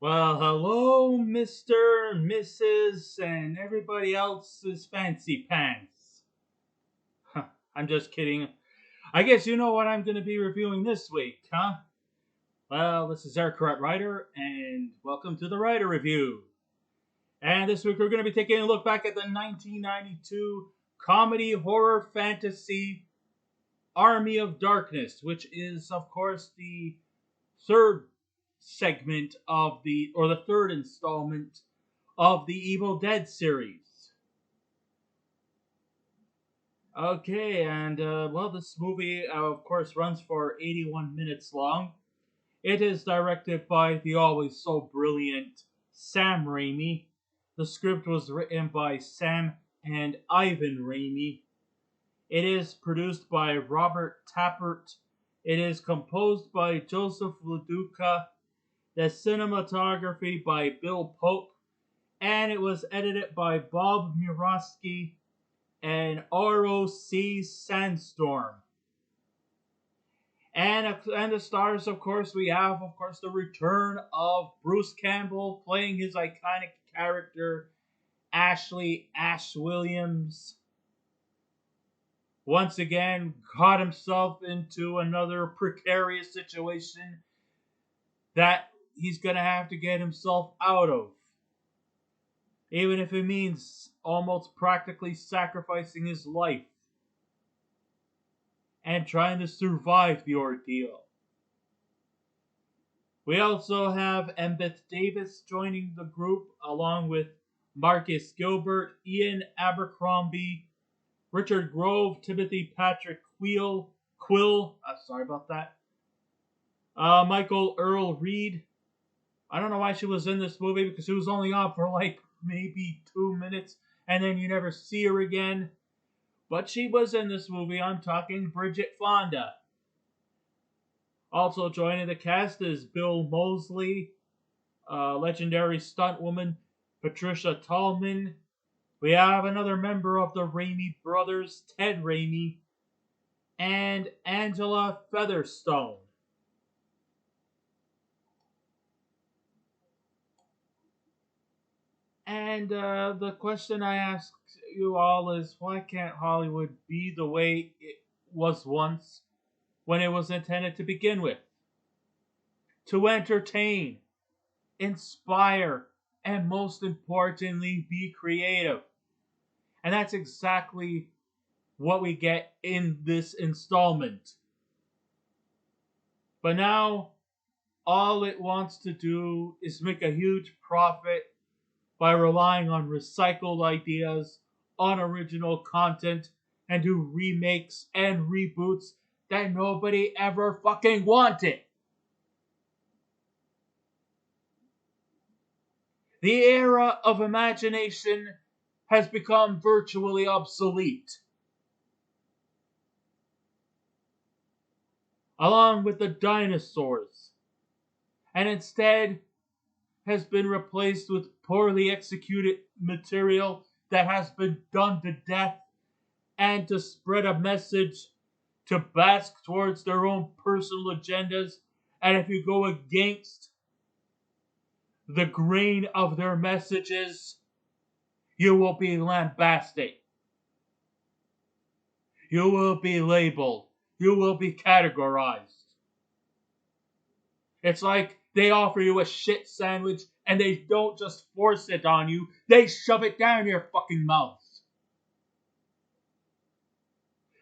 Well, hello, Mr., Mrs., and everybody else's fancy pants. Huh, I'm just kidding. I guess you know what I'm going to be reviewing this week, huh? Well, this is our correct writer, and welcome to the Writer Review. And this week we're going to be taking a look back at the 1992 comedy horror fantasy Army of Darkness, which is, of course, the third segment of the third installment of the Evil Dead series. Okay, and well, this movie, of course, runs for 81 minutes long. It is directed by the always so brilliant Sam Raimi. The script was written by Sam and Ivan Raimi. It is produced by Robert Tappert. It is composed by Joseph LaDuca. The cinematography by Bill Pope. And it was edited by Bob Murawski and R.O.C. Sandstorm. And the stars, of course, we have, of course, the return of Bruce Campbell playing his iconic character, Ashley Ash Williams. Once again, got himself into another precarious situation that he's going to have to get himself out of. Even if it means almost practically sacrificing his life and trying to survive the ordeal. We also have Embeth Davis joining the group, along with Marcus Gilbert, Ian Abercrombie, Richard Grove, Timothy Patrick Quill, sorry about that, Michael Earl Reid. I don't know why she was in this movie because she was only on for like maybe 2 minutes and then you never see her again. But she was in this movie. I'm talking Bridget Fonda. Also joining the cast is Bill Moseley, legendary stuntwoman Patricia Tallman. We have another member of the Raimi brothers, Ted Raimi, and Angela Featherstone. And the question I ask you all is, why can't Hollywood be the way it was once when it was intended to begin with? To entertain, inspire, and most importantly, be creative. And that's exactly what we get in this installment. But now, all it wants to do is make a huge profit by relying on recycled ideas, unoriginal content, and do remakes and reboots that nobody ever fucking wanted. The era of imagination has become virtually obsolete. Along with the dinosaurs, and instead has been replaced with poorly executed material that has been done to death and to spread a message to bask towards their own personal agendas. And if you go against the grain of their messages, you will be lambasted. You will be labeled. You will be categorized. It's like they offer you a shit sandwich and they don't just force it on you, they shove it down your fucking mouth.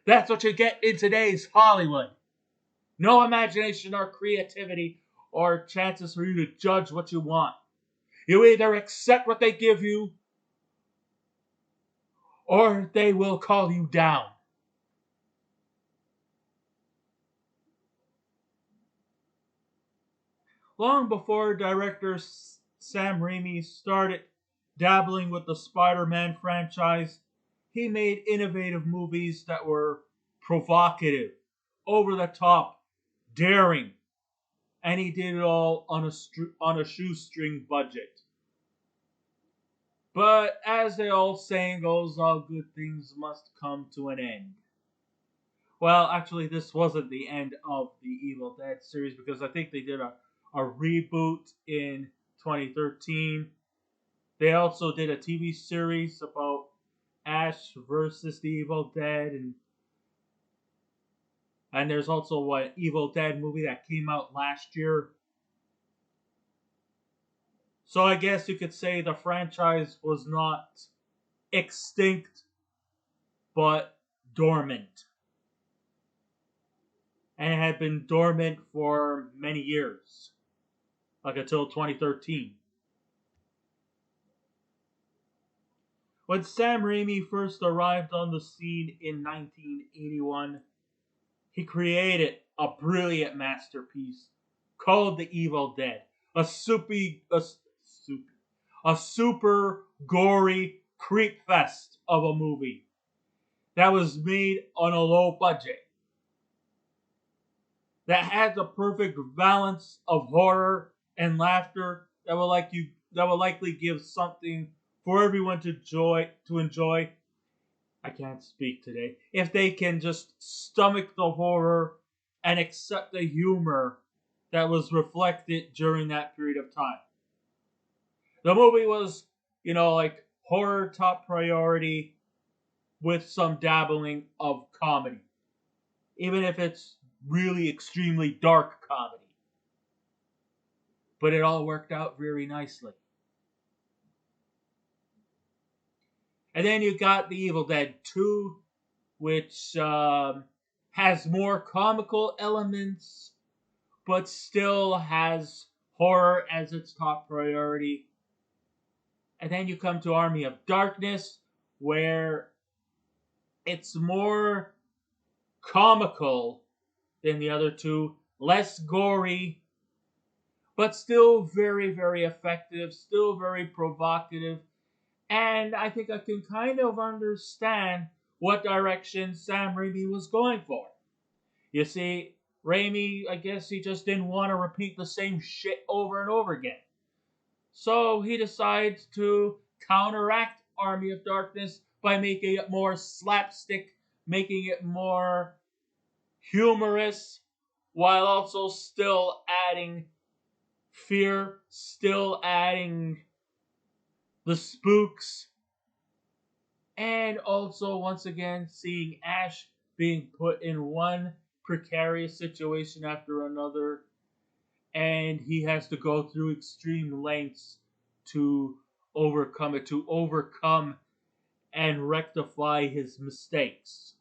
That's what you get in today's Hollywood. No imagination or creativity or chances for you to judge what you want. You either accept what they give you or they will call you down. Long before director Sam Raimi started dabbling with the Spider-Man franchise, he made innovative movies that were provocative, over the top, daring, and he did it all on a shoestring budget. But as the old saying goes, all good things must come to an end. Well, actually, this wasn't the end of the Evil Dead series because I think they did a reboot in 2013. They also did a TV series about Ash versus the Evil Dead, and there's also an Evil Dead movie that came out last year. So I guess you could say the franchise was not extinct, but dormant. And it had been dormant for many years, like until 2013. When Sam Raimi first arrived on the scene in 1981, he created a brilliant masterpiece called The Evil Dead, a super gory creep fest of a movie that was made on a low budget, that had the perfect balance of horror and laughter that will likely give something for everyone to enjoy. I can't speak today. If they can just stomach the horror and accept the humor that was reflected during that period of time. The movie was, like horror top priority with some dabbling of comedy, even if it's really extremely dark comedy. But it all worked out very nicely. And then you got The Evil Dead 2, which has more comical elements, but still has horror as its top priority. And then you come to Army of Darkness, where it's more comical than the other two, less gory, but still very, very effective, still very provocative. And I think I can kind of understand what direction Sam Raimi was going for. You see, Raimi, I guess he just didn't want to repeat the same shit over and over again. So he decides to counteract Army of Darkness by making it more slapstick, making it more humorous, while also still adding fear, still adding the spooks, and also once again seeing Ash being put in one precarious situation after another, and he has to go through extreme lengths to overcome it, to overcome and rectify his mistakes.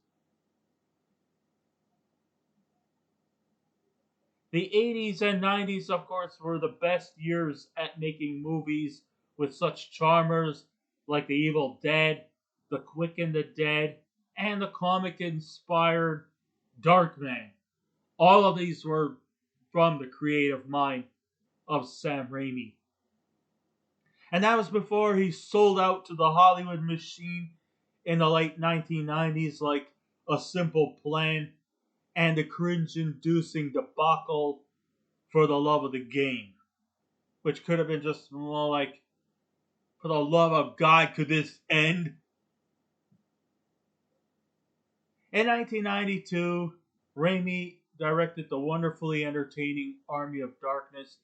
The 80s and 90s, of course, were the best years at making movies with such charmers like The Evil Dead, The Quick and the Dead, and the comic-inspired Darkman. All of these were from the creative mind of Sam Raimi. And that was before he sold out to the Hollywood machine in the late 1990s like A Simple Plan and the cringe-inducing debacle For the Love of the Game, which could have been just more like, for the love of God, could this end? In 1992, Raimi directed the wonderfully entertaining Army of Darkness,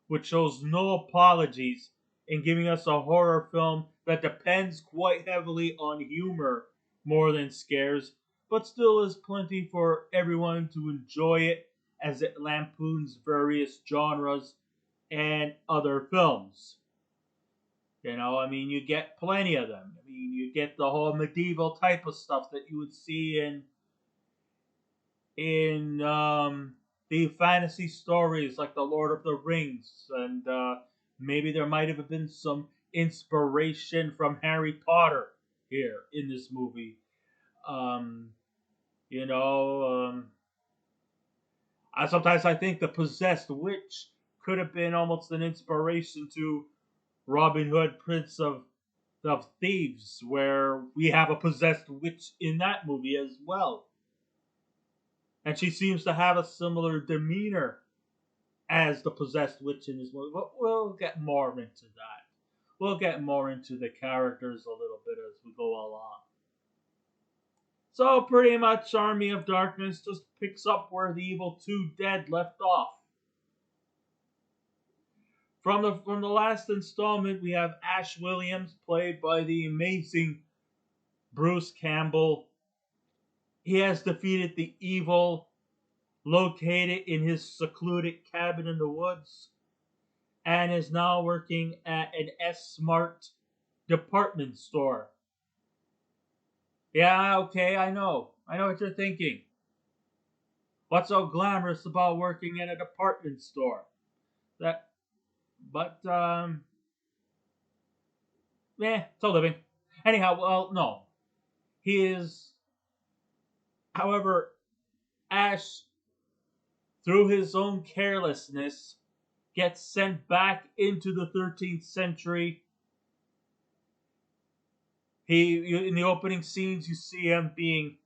which shows no apologies in giving us a horror film that depends quite heavily on humor more than scares, but still is plenty for everyone to enjoy it as it lampoons various genres and other films. You get plenty of them. You get the whole medieval type of stuff that you would see in the fantasy stories like the Lord of the Rings, and maybe there might have been some inspiration from Harry Potter here in this movie. Um, you know, sometimes I think the possessed witch could have been almost an inspiration to Robin Hood, Prince of Thieves, where we have a possessed witch in that movie as well. And she seems to have a similar demeanor as the possessed witch in this movie. But we'll get more into that. We'll get more into the characters a little bit as we go along. So pretty much Army of Darkness just picks up where the Evil 2 Dead left off. from the last installment, we have Ash Williams, played by the amazing Bruce Campbell. He has defeated the evil located in his secluded cabin in the woods and is now working at an S-Mart department store. Yeah, okay, I know. I know what you're thinking. What's so glamorous about working in a department store? That, but, it's a living. Anyhow, well, no. He is, however, Ash, through his own carelessness, gets sent back into the 13th century. In the opening scenes, you see him being,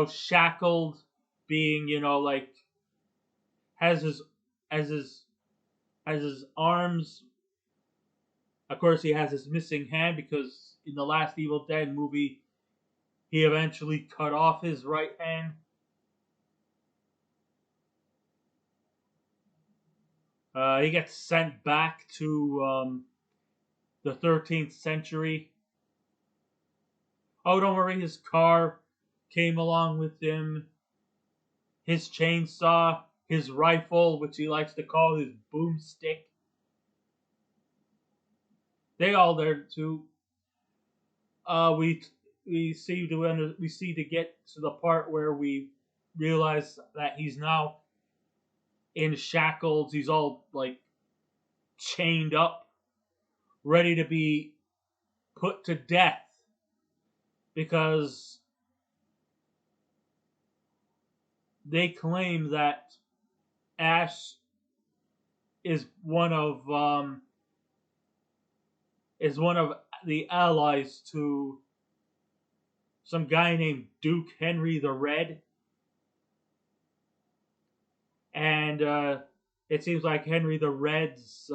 shackled, being, like, has his, has his, has his arms. Of course, he has his missing hand because in the last Evil Dead movie, he eventually cut off his right hand. He gets sent back to the 13th century. Oh, don't worry, his car came along with him. His chainsaw, his rifle, which he likes to call his boomstick. They all there too. We see to get to the part where we realize that he's now in shackles. He's all like chained up, ready to be put to death because they claim that Ash is one of the allies to some guy named Duke Henry the Red, and it seems like Henry the Red's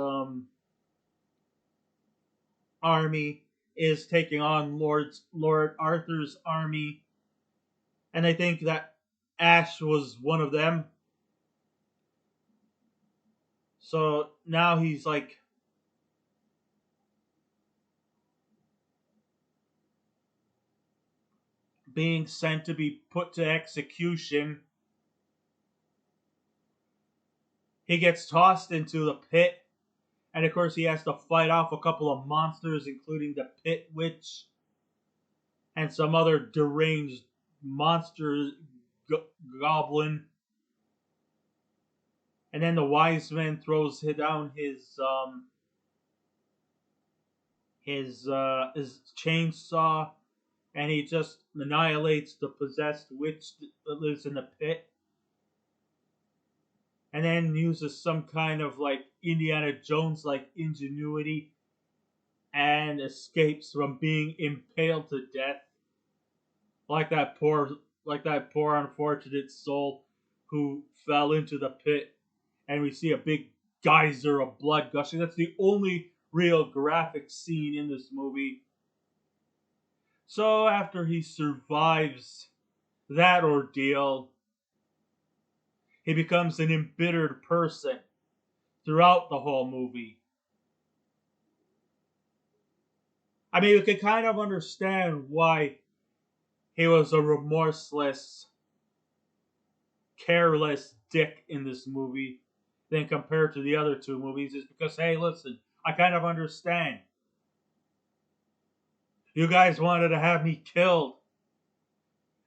army is taking on Lord Arthur's army, and I think that Ash was one of them. So now he's like being sent to be put to execution. He gets tossed into the pit, and of course he has to fight off a couple of monsters, including the Pit Witch and some other deranged monster goblin. And then the wise man throws down his chainsaw, and he just annihilates the possessed witch that lives in the pit. And then uses some kind of like Indiana Jones like ingenuity and escapes from being impaled to death. Like that poor unfortunate soul who fell into the pit, and we see a big geyser of blood gushing. That's the only real graphic scene in this movie. So after he survives that ordeal, he becomes an embittered person throughout the whole movie. I mean, you can kind of understand why he was a remorseless, careless dick in this movie than compared to the other two movies, is because, hey, listen, I kind of understand. You guys wanted to have me killed,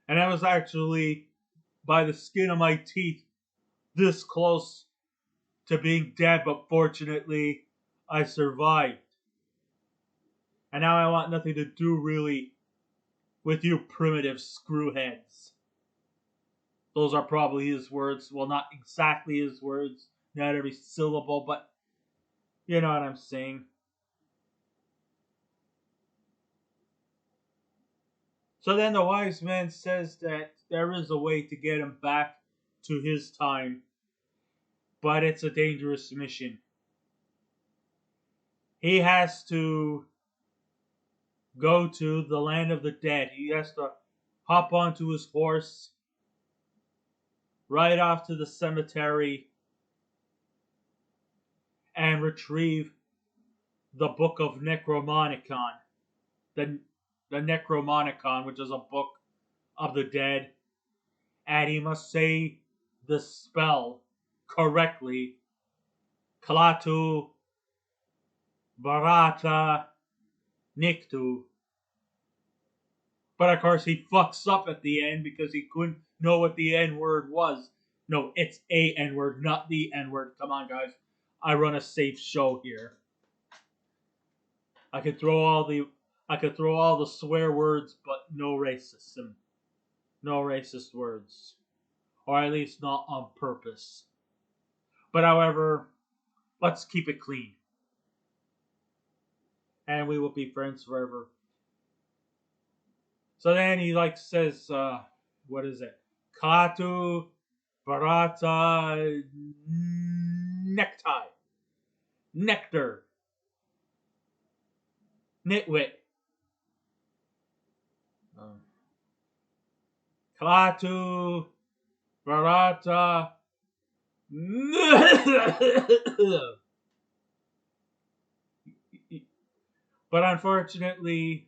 and I was actually, by the skin of my teeth, this close to being dead, but fortunately, I survived. And now I want nothing to do, really, with you primitive screwheads. Those are probably his words. Well, not exactly his words, not every syllable, but you know what I'm saying. So then the wise man says that there is a way to get him back to his time, but it's a dangerous mission. He has to go to the land of the dead. He has to hop onto his horse, ride off to the cemetery, and retrieve the Book of Necromonicon. The Necromonicon, which is a book of the dead. And he must say the spell correctly. Kalatu Barata Niktu. But of course he fucks up at the end because he couldn't know what the N word was. No, it's a N word, not the N word. Come on, guys. I run a safe show here. I could throw all the swear words, but no racism. No racist words. Or at least not on purpose. But however, let's keep it clean. And we will be friends forever. So then he says, what is it? Katu Barata Necktie. Nectar. Nitwit. Kalatu Barata But unfortunately,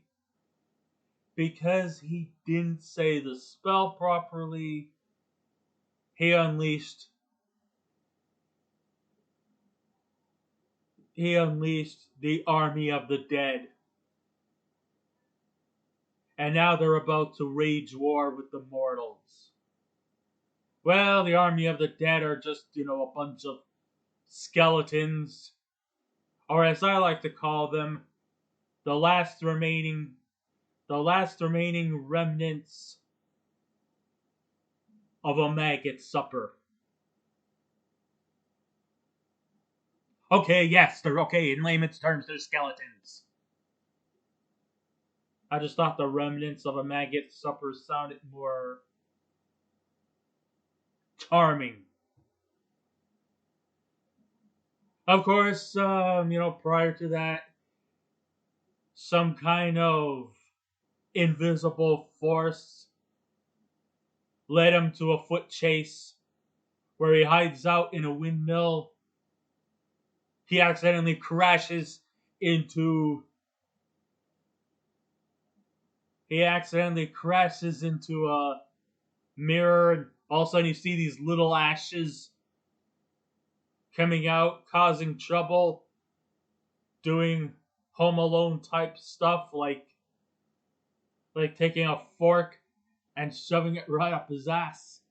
because he didn't say the spell properly, he unleashed the army of the dead. And now they're about to wage war with the mortals. Well, the army of the dead are just, a bunch of skeletons. Or as I like to call them, the last remaining remnants of a maggot supper. Okay, yes, they're okay. In layman's terms, they're skeletons. I just thought the remnants of a maggot supper sounded more charming. Of course, prior to that, some kind of invisible force led him to a foot chase where he hides out in a windmill. He accidentally crashes into a mirror, and all of a sudden you see these little ashes coming out, causing trouble, doing Home Alone type stuff, like taking a fork and shoving it right up his ass.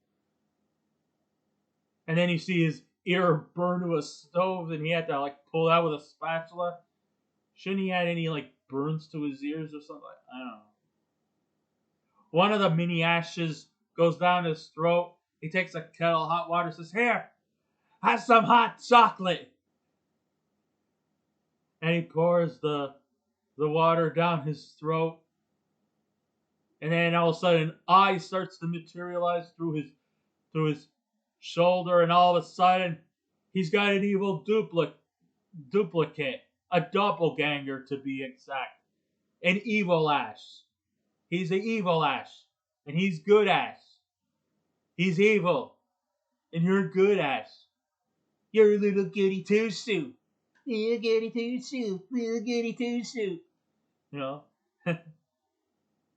And then you see his ear burn to a stove, and he had to pull out with a spatula. Shouldn't he had any burns to his ears or something? I don't know. One of the mini ashes goes down his throat. He takes a kettle of hot water, says, "Here, have some hot chocolate." And he pours the water down his throat. And then all of a sudden, an eye starts to materialize through his shoulder, and all of a sudden, he's got an evil duplicate, a doppelganger to be exact, an evil Ash. He's an evil Ash, and he's good Ash. He's evil, and you're good Ash. You're a little goody two shoe. Little goody two shoe. Little goody two shoe.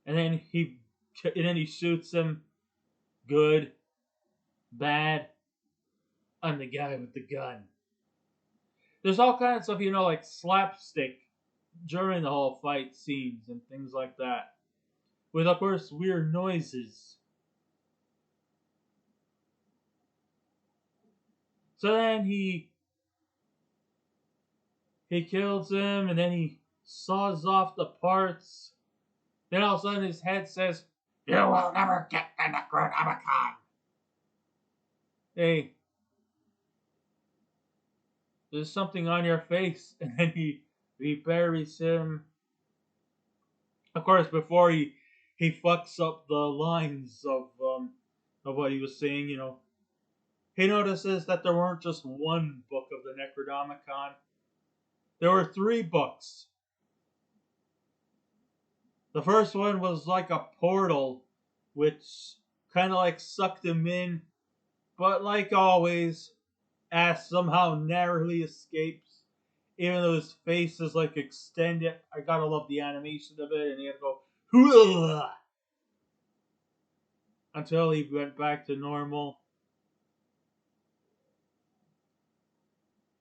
And then he shoots him. Good, bad, I'm the guy with the gun. There's all kinds of slapstick during the whole fight scenes and things like that, with of course weird noises. So then he kills him, and then he saws off the parts. Then all of a sudden his head says, "You will never get the Necronomicon." Hey, there's something on your face. And then he buries him. Of course, before he fucks up the lines of what he was saying, he notices that there weren't just one book of the Necronomicon. There were 3 books. The first one was like a portal, which kind of sucked him in, but like always, Ash somehow narrowly escapes. Even though his face is like extended, I gotta love the animation of it, and he had to go "Hoo-ah!" until he went back to normal.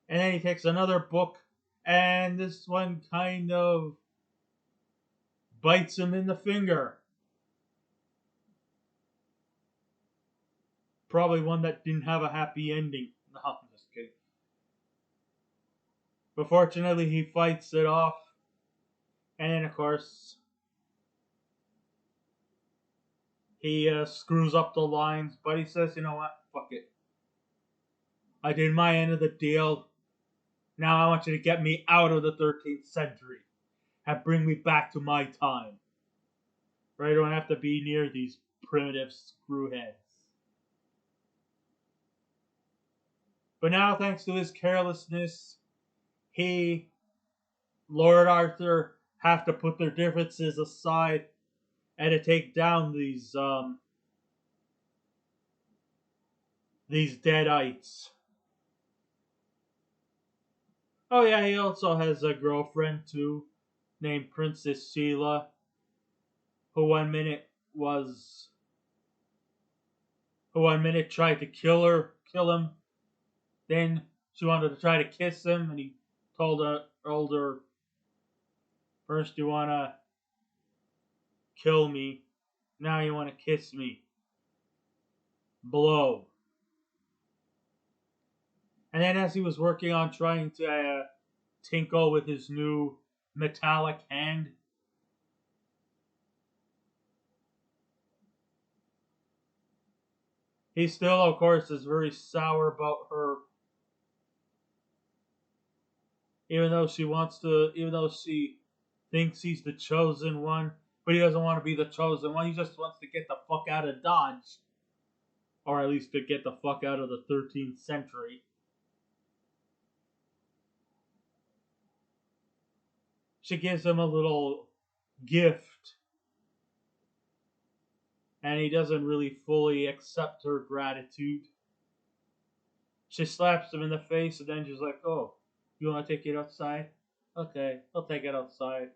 And then he takes another book, and this one kind of bites him in the finger. Probably one that didn't have a happy ending. No, I'm just kidding. But fortunately, he fights it off. And then, of course, he screws up the lines. But he says, you know what? Fuck it. I did my end of the deal. Now I want you to get me out of the 13th century and bring me back to my time. Where I don't have to be near these primitive screwheads. But now, thanks to his carelessness, he, Lord Arthur, have to put their differences aside and to take down these deadites. Oh yeah, he also has a girlfriend too, named Princess Sheila, who one minute tried to kill him. Then she wanted to try to kiss him, and he told her, first you wanna kill me, now you wanna kiss me. Blow. And then as he was working on trying to tinkle with his new metallic hand, he still, of course, is very sour about her. Even though she thinks he's the chosen one, but he doesn't want to be the chosen one. He just wants to get the fuck out of Dodge. Or at least to get the fuck out of the 13th century. She gives him a little gift. And he doesn't really fully accept her gratitude. She slaps him in the face and then she's like, oh, you want to take it outside? Okay, I'll take it outside.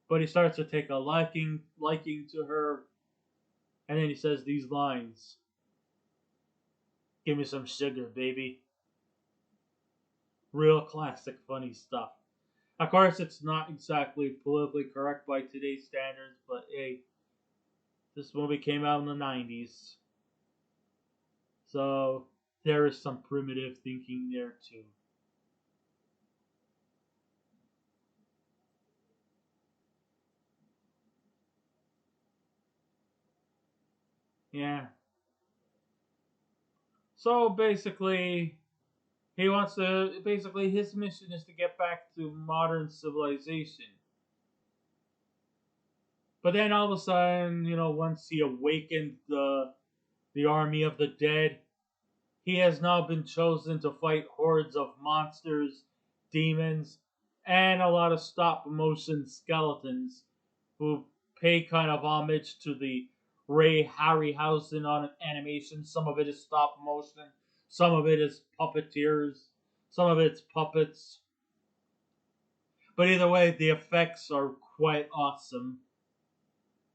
But he starts to take a liking to her. And then he says these lines. Give me some sugar, baby. Real classic funny stuff. Of course, it's not exactly politically correct by today's standards, but hey, this movie came out in the 90s. So there is some primitive thinking there too. Yeah. So basically, his mission is to get back to modern civilization. But then all of a sudden, once he awakened the army of the dead, he has now been chosen to fight hordes of monsters, demons, and a lot of stop motion skeletons who pay kind of homage to the Ray Harryhausen on animation. Some of it is stop motion, some of it is puppeteers, some of it's puppets. But either way, the effects are quite awesome.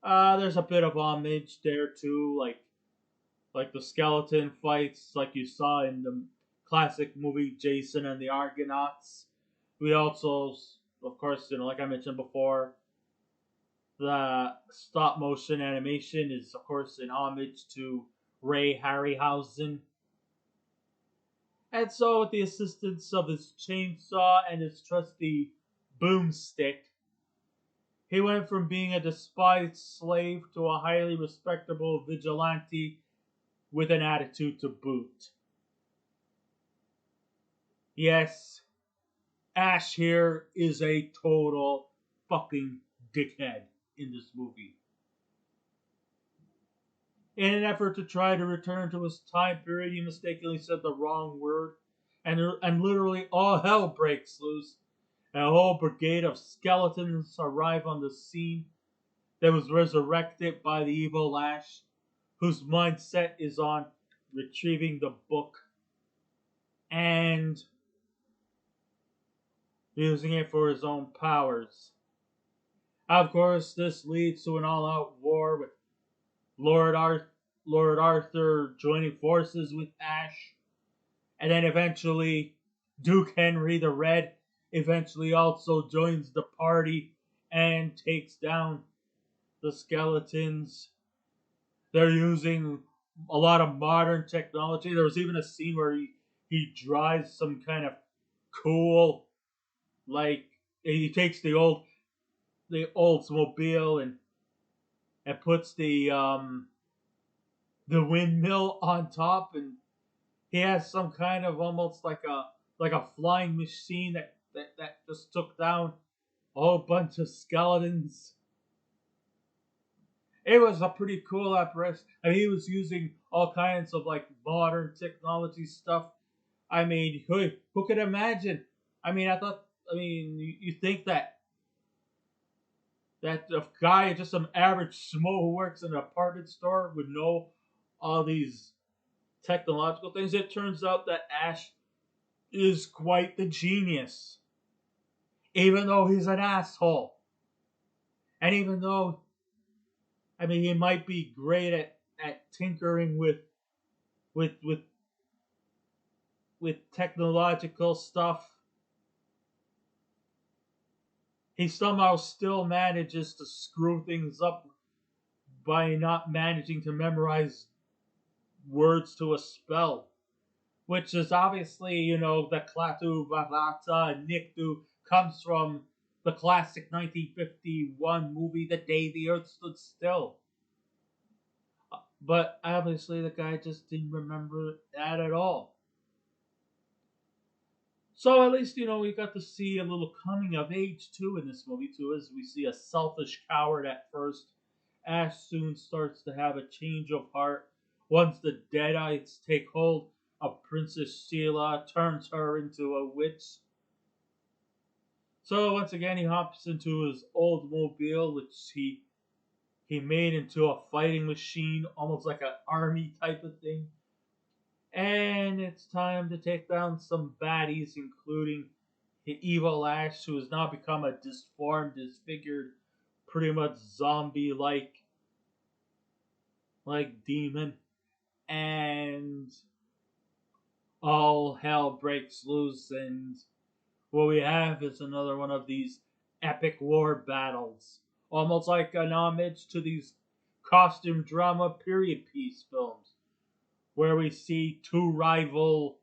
There's a bit of homage there too, like the skeleton fights, like you saw in the classic movie Jason and the Argonauts. We also, of course, like I mentioned before, the stop motion animation is, of course, an homage to Ray Harryhausen. And so, with the assistance of his chainsaw and his trusty boomstick, he went from being a despised slave to a highly respectable vigilante with an attitude to boot. Yes, Ash here is a total fucking dickhead in this movie. In an effort to try to return to his time period, he mistakenly said the wrong word, and literally all hell breaks loose. And a whole brigade of skeletons arrive on the scene that was resurrected by the evil Ash, whose mindset is on retrieving the book and using it for his own powers. Of course, this leads to an all-out war with Lord, Lord Arthur joining forces with Ash, and then eventually Duke Henry the Red eventually also joins the party and takes down the skeletons. They're using a lot of modern technology. There was even a scene where he drives some kind of cool, like, he takes the Oldsmobile and puts the windmill on top, and he has some kind of almost like a flying machine that just took down a whole bunch of skeletons. It was a pretty cool apparatus. I mean, he was using all kinds of like modern technology stuff. I mean, who could imagine? I mean, you think that a guy, just some average schmo who works in an apartment store, would know all these technological things. It turns out that Ash is quite the genius, even though he's an asshole, and even though he might be great at tinkering with with with technological stuff, he somehow still manages to screw things up by not managing to memorize words to a spell, which is obviously, the Klaatu Barata Niktu comes from the classic 1951 movie, The Day the Earth Stood Still. But obviously, the guy just didn't remember that at all. So at least, we got to see a little coming of age too in this movie too, as we see a selfish coward at first. Ash soon starts to have a change of heart once the Deadites take hold of Princess Sheila, turns her into a witch. So once again, he hops into his old mobile, which he made into a fighting machine, almost like an army type of thing. And it's time to take down some baddies, including the evil Ash, who has now become a disformed, disfigured, pretty much zombie-like demon. And all hell breaks loose, and what we have is another one of these epic war battles, almost like an homage to these costume drama period piece films, where we see two rival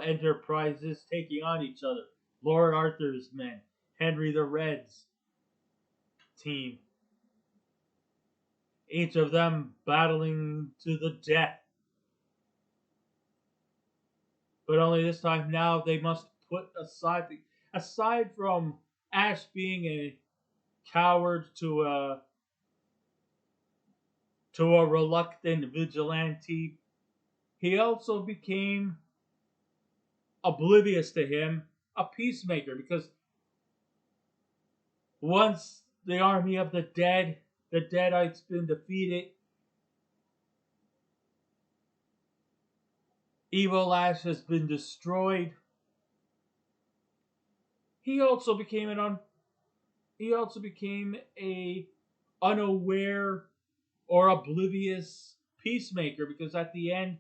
enterprises taking on each other. Lord Arthur's men, Henry the Red's team, each of them battling to the death. But only this time now they must put aside from Ash being a coward to a reluctant vigilante, he also became, oblivious to him, a peacemaker, because once the army of the Deadites been defeated, Evil Ash has been destroyed. He also became a unaware or oblivious peacemaker, because at the end,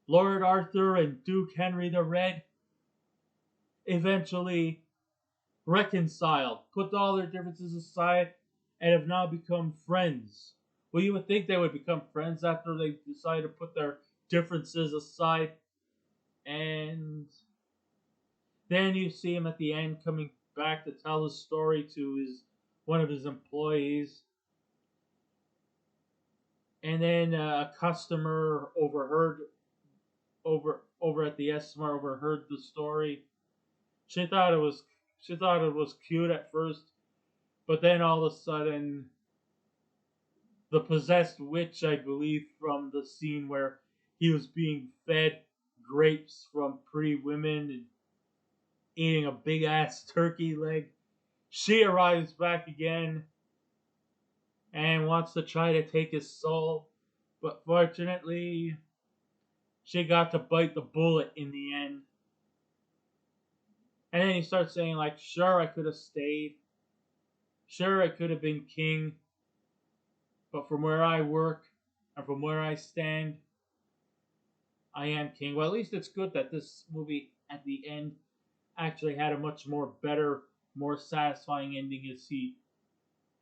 Lord Arthur and Duke Henry the Red eventually reconciled, put all their differences aside, and have now become friends. Well, you would think they would become friends after they decide to put their differences aside. And then you see him at the end coming back to tell his story to one of his employees. And then a customer over at the S-Mart overheard the story. She thought it was cute at first, but then all of a sudden, the possessed witch, I believe, from the scene where he was being fed grapes from pretty women and eating a big ass turkey leg, she arrives back again and wants to try to take his soul. But fortunately, she got to bite the bullet in the end. And then he starts saying, like, sure, I could have stayed. Sure, I could have been king. But from where I work and from where I stand, I am king. Well, at least it's good that this movie at the end actually had a much more better, more satisfying ending as he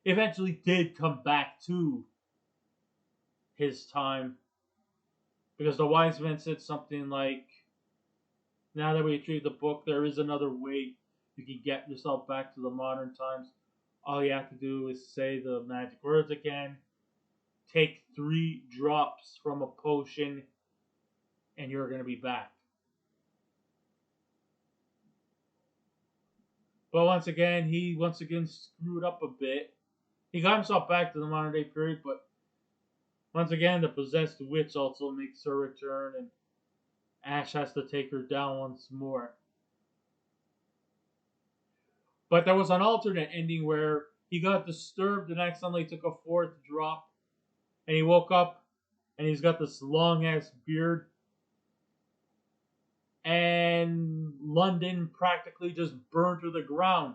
eventually did come back to his time. Because the wise man said something like, now that we retrieved the book, there is another way you can get yourself back to the modern times. All you have to do is say the magic words again, take 3 drops from a potion, and you're going to be back. But he once again screwed up a bit. He got himself back to the modern day period, but once again, the possessed witch also makes her return, and Ash has to take her down once more. But there was an alternate ending where he got disturbed and accidentally took a 4th drop, and he woke up, and he's got this long ass beard, and London practically just burned to the ground.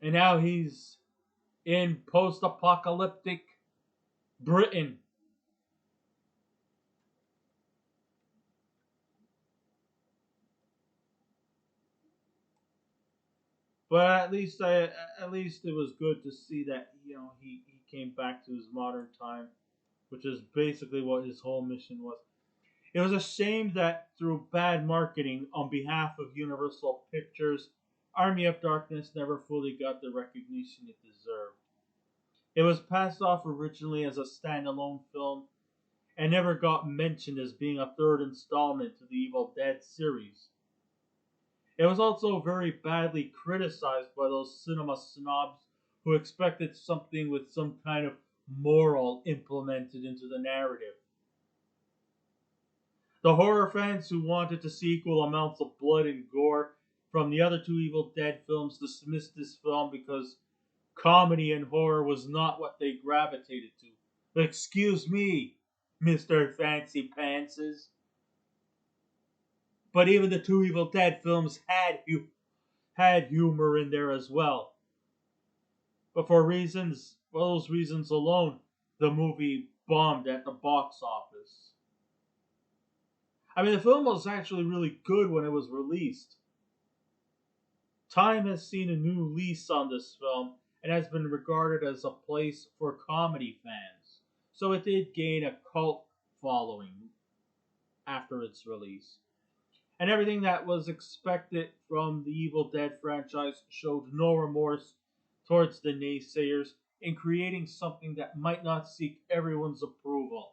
And now he's in post apocalyptic Britain. But at least it was good to see that he came back to his modern time, which is basically what his whole mission was. It was a shame that through bad marketing on behalf of Universal Pictures, Army of Darkness never fully got the recognition it deserved. It was passed off originally as a standalone film and never got mentioned as being a third installment to the Evil Dead series. It was also very badly criticized by those cinema snobs who expected something with some kind of moral implemented into the narrative. The horror fans who wanted to see equal amounts of blood and gore from the other 2 Evil Dead films dismissed this film because comedy and horror was not what they gravitated to. Excuse me, Mr. Fancy Pantses. But even the 2 Evil Dead films had humor in there as well. But for those reasons alone, the movie bombed at the box office. I mean, the film was actually really good when it was released. Time has seen a new lease on this film and has been regarded as a place for comedy fans. So it did gain a cult following after its release. And everything that was expected from the Evil Dead franchise showed no remorse towards the naysayers in creating something that might not seek everyone's approval.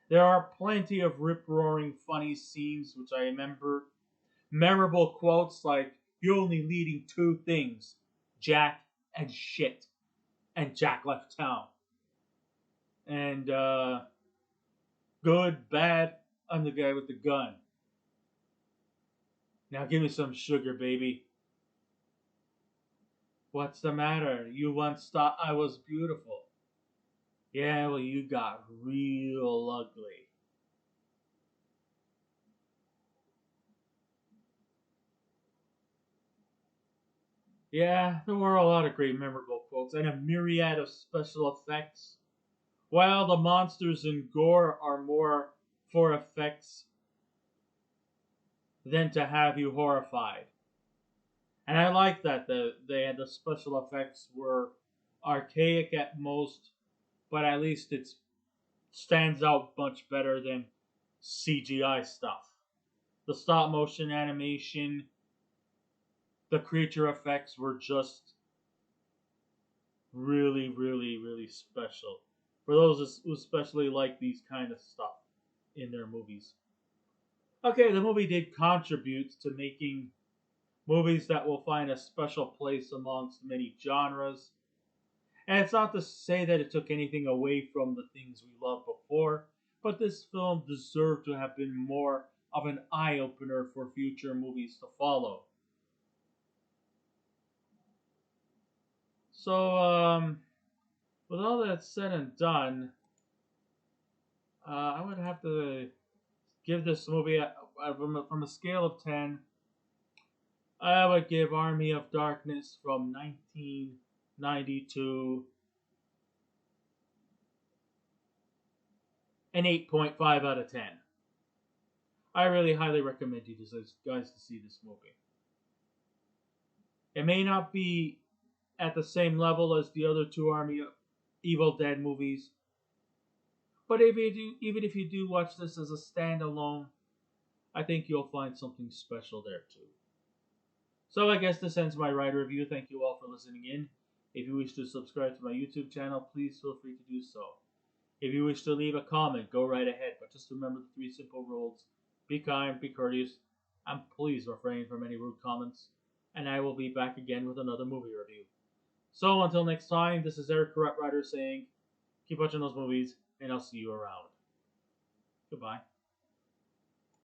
There are plenty of rip roaring funny scenes which I remember. Memorable quotes like, "You're only leading 2 things, Jack and shit." And Jack left town. And good, bad, I'm the guy with the gun. Now give me some sugar, baby. What's the matter? You once thought I was beautiful. Yeah, well, you got real ugly. Yeah, there were a lot of great memorable quotes and a myriad of special effects. While the monsters in gore are more for effects than to have you horrified. And I like that the special effects were archaic at most, but at least it stands out much better than CGI stuff. The stop motion animation, the creature effects were just really, really, really special. For those who especially like these kind of stuff in their movies. Okay, the movie did contribute to making movies that will find a special place amongst many genres. And it's not to say that it took anything away from the things we loved before, but this film deserved to have been more of an eye opener for future movies to follow. So, with all that said and done, I would have to give this movie from a scale of 10. I would give Army of Darkness from 1992 an 8.5 out of 10. I really highly recommend you guys to see this movie. It may not be at the same level as the other two Army of Evil Dead movies, but even if you do watch this as a standalone, I think you'll find something special there too. So I guess this ends my ride review. Thank you all for listening in. If you wish to subscribe to my YouTube channel, please feel free to do so. If you wish to leave a comment, go right ahead, but just remember the 3 simple rules. Be kind, be courteous, and please refrain from any rude comments. And I will be back again with another movie review. So until next time, this is Eric Correct Rider saying, keep watching those movies, and I'll see you around. Goodbye.